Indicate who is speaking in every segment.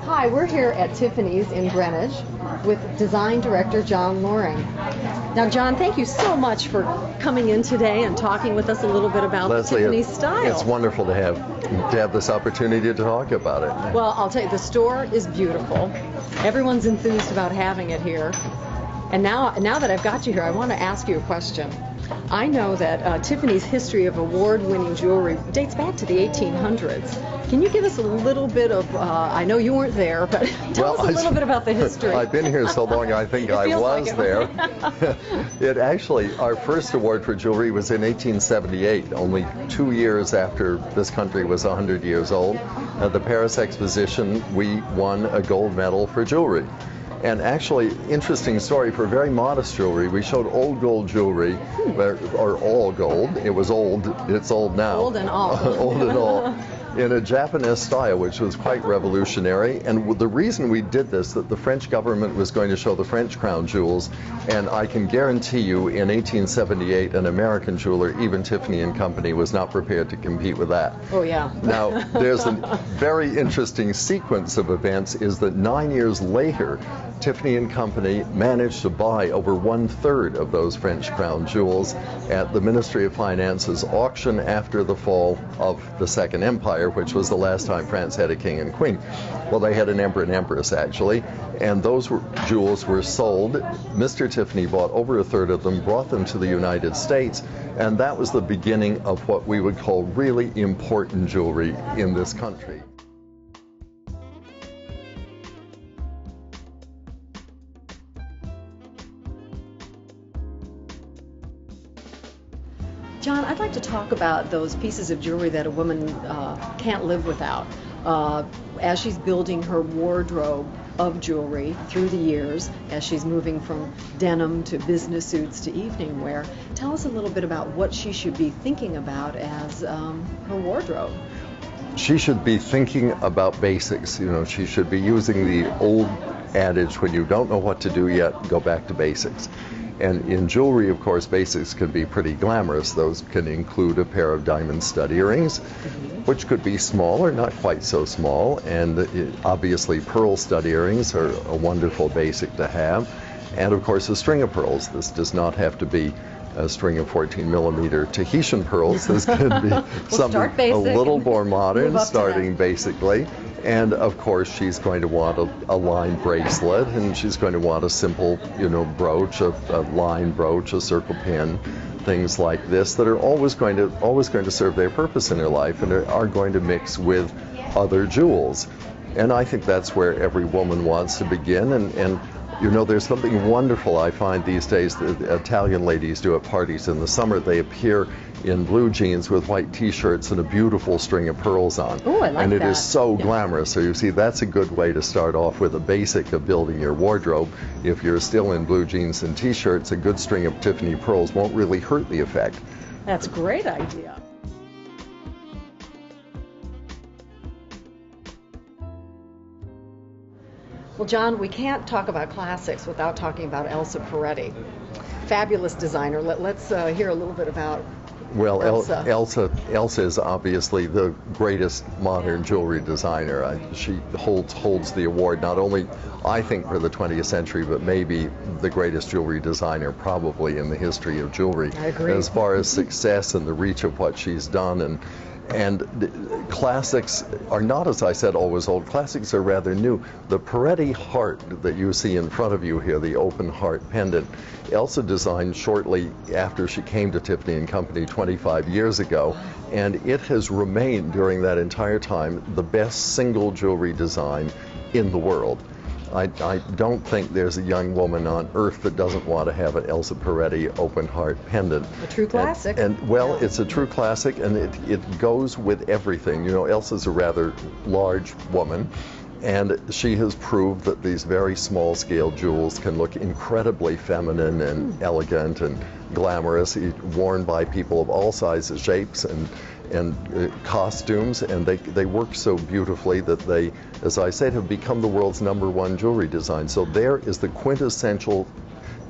Speaker 1: Hi, we're here at Tiffany's in Greenwich with design director John Loring. Now, John, thank you so much for coming in today and talking with us a little bit about
Speaker 2: Leslie,
Speaker 1: Tiffany's style.
Speaker 2: It's wonderful to have this opportunity to talk about it.
Speaker 1: Well, I'll tell you, the store is beautiful. Everyone's enthused about having it here. And now that I've got you here, I want to ask you a question. I know that Tiffany's history of award-winning jewelry dates back to the 1800s. Can you give us a little bit of, I know you weren't there, but tell us a little bit about the history.
Speaker 2: I've been here so long, I think I was
Speaker 1: like
Speaker 2: there. It actually, our first award for jewelry was in 1878, only 2 years after this country was 100 years old. At the Paris Exposition, we won a gold medal for jewelry. And actually, interesting story, for very modest jewelry, we showed old gold jewelry, or all gold. It was old, it's old now.
Speaker 1: Old and all.
Speaker 2: Old and all. In a Japanese style, which was quite revolutionary. And the reason we did this, that the French government was going to show the French crown jewels, and I can guarantee you in 1878, an American jeweler, even Tiffany and Company, was not prepared to compete with that.
Speaker 1: Oh, yeah.
Speaker 2: Now, there's a very interesting sequence of events, is that 9 years later, Tiffany and Company managed to buy over 1/3 of those French crown jewels at the Ministry of Finance's auction after the fall of the Second Empire, which was the last time France had a king and queen. Well, they had an emperor and empress, actually, and those jewels were sold. Mr. Tiffany bought over 1/3 of them, brought them to the United States, and that was the beginning of what we would call really important jewelry in this country.
Speaker 1: John, I'd like to talk about those pieces of jewelry that a woman can't live without. As she's building her wardrobe of jewelry through the years, as she's moving from denim to business suits to evening wear, tell us a little bit about what she should be thinking about as her wardrobe.
Speaker 2: She should be thinking about basics. You know, she should be using the old adage, when you don't know what to do yet, go back to basics. And in jewelry, of course, basics can be pretty glamorous. Those can include a pair of diamond stud earrings, which could be small or not quite so small. And obviously, pearl stud earrings are a wonderful basic to have. And of course, a string of pearls. This does not have to be a string of 14-millimeter Tahitian pearls. This can be something a little more modern, starting basically. And of course, she's going to want a lined bracelet, and she's going to want a simple, brooch, a line brooch, a circle pin, things like this that are always going to serve their purpose in her life and are going to mix with other jewels. And I think that's where every woman wants to begin. And there's something wonderful I find these days that Italian ladies do at parties in the summer. They appear in blue jeans with white t-shirts and a beautiful string of pearls on.
Speaker 1: Oh, I like that.
Speaker 2: And it is so glamorous. So you see, that's a good way to start off with a basic of building your wardrobe. If you're still in blue jeans and t-shirts, a good string of Tiffany pearls won't really hurt the effect.
Speaker 1: That's a great idea. Well, John, we can't talk about classics without talking about Elsa Peretti. Fabulous designer. Let's hear a little bit about Elsa.
Speaker 2: Elsa is obviously the greatest modern jewelry designer. She holds the award not only, I think, for the 20th century, but maybe the greatest jewelry designer probably in the history of jewelry.
Speaker 1: I agree.
Speaker 2: As far as success and the reach of what she's done, and classics are not, as I said, always old. Classics are rather new. The Peretti heart that you see in front of you here, the open heart pendant, Elsa designed shortly after she came to Tiffany and Company 25 years ago, and it has remained during that entire time the best single jewelry design in the world. I don't think there's a young woman on earth that doesn't want to have an Elsa Peretti open heart pendant.
Speaker 1: A true classic.
Speaker 2: It's a true classic, and it goes with everything. Elsa's a rather large woman, and she has proved that these very small scale jewels can look incredibly feminine and elegant and glamorous, worn by people of all sizes, shapes, and costumes, and they work so beautifully that they, as I said, have become the world's #1 jewelry design. So there is the quintessential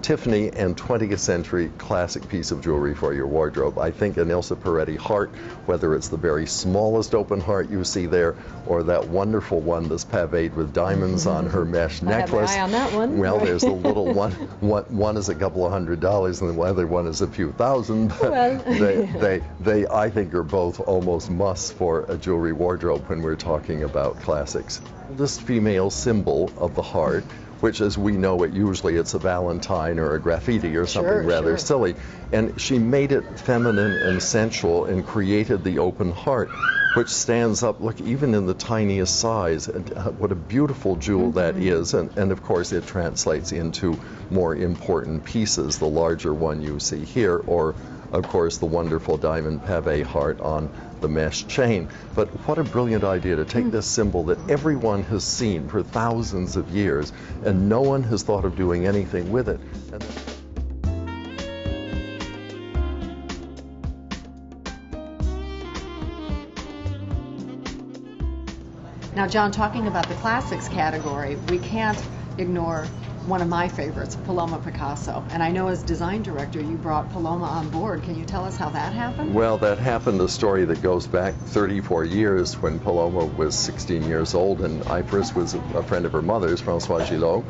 Speaker 2: Tiffany and 20th century classic piece of jewelry for your wardrobe. I think an Ilse Peretti heart, whether it's the very smallest open heart you see there, or that wonderful one that's paved with diamonds on her mesh necklace.
Speaker 1: I have my eye on that one.
Speaker 2: Well, there's a little one. One is a couple of $100s, and the other one is a few thousand. But
Speaker 1: well.
Speaker 2: they, I think, are both almost musts for a jewelry wardrobe when we're talking about classics. This female symbol of the heart, which, as we know it, usually it's a Valentine or a graffiti or something rather silly. And she made it feminine and sensual and created the open heart, which stands up, look, even in the tiniest size. And what a beautiful jewel that is. And of course, it translates into more important pieces, the larger one you see here, or of course, the wonderful diamond pave heart on the mesh chain. But what a brilliant idea to take this symbol that everyone has seen for thousands of years, and no one has thought of doing anything with it.
Speaker 1: Now, John, talking about the classics category, we can't ignore one of my favorites, Paloma Picasso. And I know as design director, you brought Paloma on board. Can you tell us how that happened?
Speaker 2: Well, that happened, a story that goes back 34 years when Paloma was 16 years old, and I first was a friend of her mother's, François Gillot.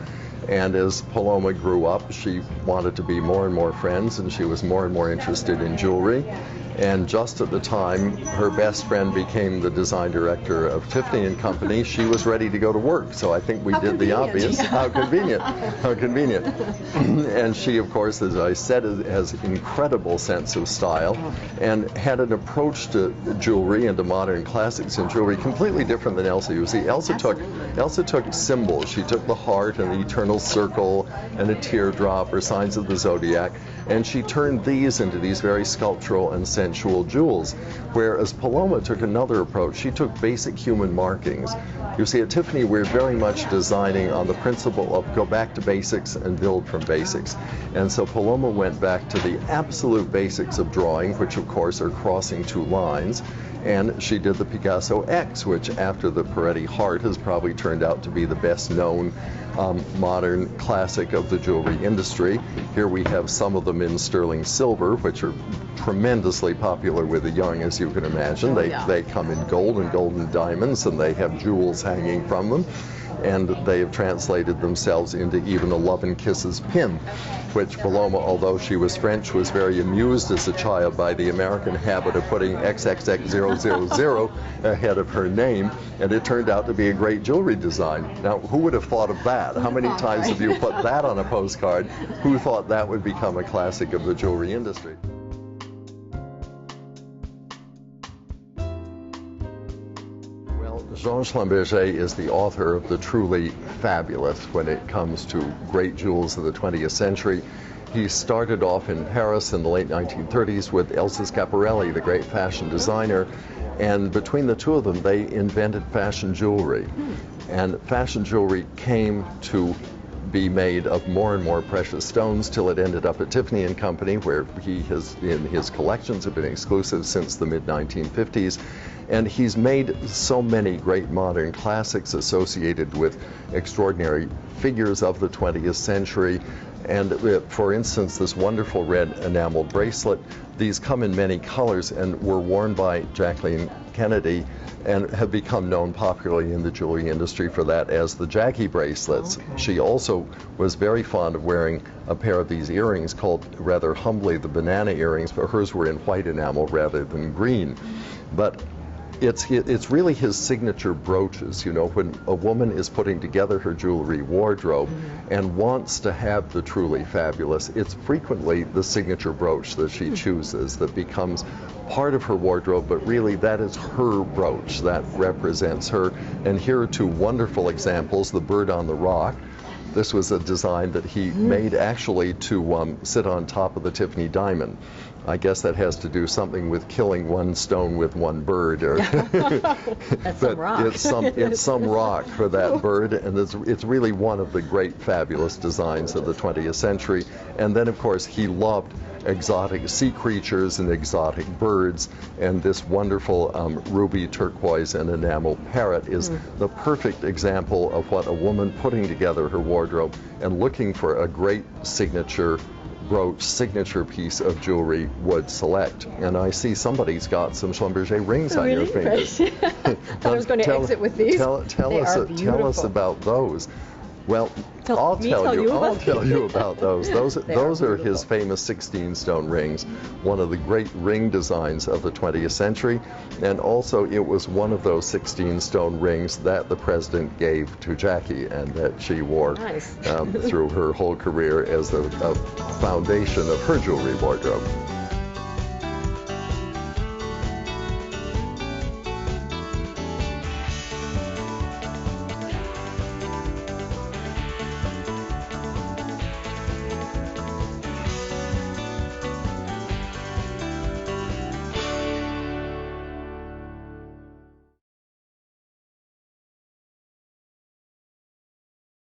Speaker 2: And as Paloma grew up, she wanted to be more and more friends, and she was more and more interested in jewelry. And just at the time her best friend became the design director of Tiffany and Company, she was ready to go to work. So I think we did the obvious. How convenient. How convenient. And she, of course, as I said, has an incredible sense of style and had an approach to jewelry and to modern classics in jewelry completely different than Elsa. You see, Elsa took symbols. She took the heart and the eternal circle and a teardrop or signs of the zodiac, and she turned these into these very sculptural and sensual jewels, whereas Paloma took another approach. She took basic human markings. You see, at Tiffany, we're very much designing on the principle of go back to basics and build from basics. And so Paloma went back to the absolute basics of drawing, which of course are crossing two lines. And she did the Picasso X, which after the Peretti heart has probably turned out to be the best known modern classic of the jewelry industry. Here we have some of them in sterling silver, which are tremendously popular with the young, as you can imagine. They come in gold and golden diamonds, and they have jewels hanging from them. And they have translated themselves into even a Love and Kisses pin, which Paloma, although she was French, was very amused as a child by the American habit of putting XXX000 ahead of her name, and it turned out to be a great jewelry design. Now, who would have thought of that? How many times have you put that on a postcard? Who thought that would become a classic of the jewelry industry? Jean Schlumberger is the author of the truly fabulous when it comes to great jewels of the 20th century. He started off in Paris in the late 1930s with Elsa Schiaparelli, the great fashion designer, and between the two of them they invented fashion jewelry. And fashion jewelry came to be made of more and more precious stones till it ended up at Tiffany and Company, where he has, in his collections, have been exclusive since the mid-1950s. And he's made so many great modern classics associated with extraordinary figures of the 20th century. And for instance, this wonderful red enameled bracelet, these come in many colors and were worn by Jacqueline Kennedy and have become known popularly in the jewelry industry for that as the Jackie bracelets. Okay. She also was very fond of wearing a pair of these earrings called, rather humbly, the banana earrings, but hers were in white enamel rather than green. But it's really his signature brooches. You know, when a woman is putting together her jewelry wardrobe and wants to have the truly fabulous, it's frequently the signature brooch that she chooses that becomes part of her wardrobe, but really that is her brooch that represents her. And here are two wonderful examples. The bird on the rock. This was a design that he made actually to sit on top of the Tiffany diamond. I guess that has to do something with killing one stone with one bird, or
Speaker 1: That's some rock.
Speaker 2: it's some rock for that bird, and it's really one of the great, fabulous designs of the 20th century. And then, of course, he loved exotic sea creatures and exotic birds, and this wonderful ruby, turquoise, and enamel parrot is the perfect example of what a woman putting together her wardrobe and looking for a great signature brooch, signature piece of jewelry would select. And I see somebody's got some Schlumberger rings on your fingers.
Speaker 1: I thought I was going to exit with these.
Speaker 2: Tell us about those. Well, I'll tell you about those. Those are his famous 16-stone rings, one of the great ring designs of the 20th century, and also it was one of those 16-stone rings that the president gave to Jackie and that she wore through her whole career as a foundation of her jewelry wardrobe.